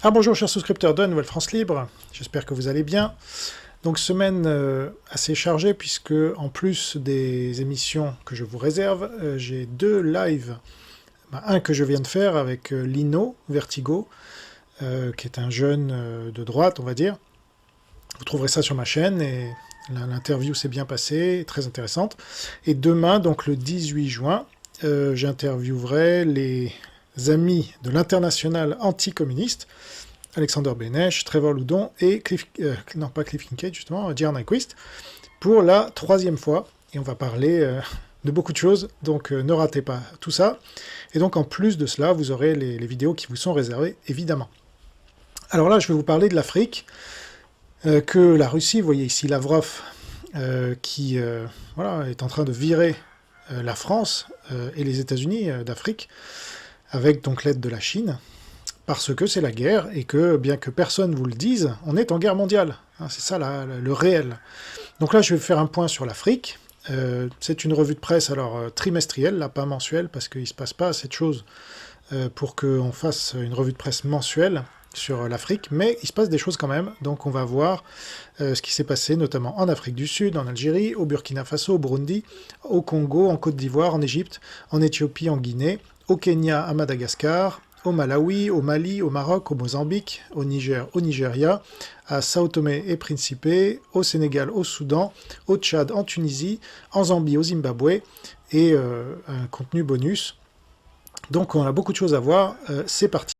Ah bonjour chers souscripteurs de Nouvelle France Libre, j'espère que vous allez bien. Donc semaine assez chargée puisque en plus des émissions que je vous réserve, j'ai deux lives. Un que je viens de faire avec Lino Vertigo, qui est un jeune de droite on va dire. Vous trouverez ça sur ma chaîne et l'interview s'est bien passée, très intéressante. Et demain, donc le 18 juin, j'interviewerai les amis de l'international anticommuniste, Alexander Benech, Trevor Loudon et non pas Cliff Kincaid justement, Jer Nyquist, pour la troisième fois. Et on va parler de beaucoup de choses, donc ne ratez pas tout ça. Et donc en plus de cela, vous aurez les vidéos qui vous sont réservées, évidemment. Alors là, je vais vous parler de l'Afrique, que la Russie, vous voyez ici Lavrov, qui voilà, est en train de virer la France et les États-Unis d'Afrique, avec donc l'aide de la Chine, parce que c'est la guerre, et que, bien que personne vous le dise, on est en guerre mondiale. Hein, c'est ça le réel. Donc là, je vais faire un point sur l'Afrique. C'est une revue de presse, alors trimestrielle, là, pas mensuelle, parce qu'il ne se passe pas assez de choses pour qu'on fasse une revue de presse mensuelle sur l'Afrique, mais il se passe des choses quand même, donc on va voir ce qui s'est passé notamment en Afrique du Sud, en Algérie, au Burkina Faso, au Burundi, au Congo, en Côte d'Ivoire, en Égypte, en Éthiopie, en Guinée, au Kenya, à Madagascar, au Malawi, au Mali, au Maroc, au Mozambique, au Niger, au Nigeria, à Sao Tomé et Principe, au Sénégal, au Soudan, au Tchad, en Tunisie, en Zambie, au Zimbabwe, et un contenu bonus. Donc on a beaucoup de choses à voir, c'est parti.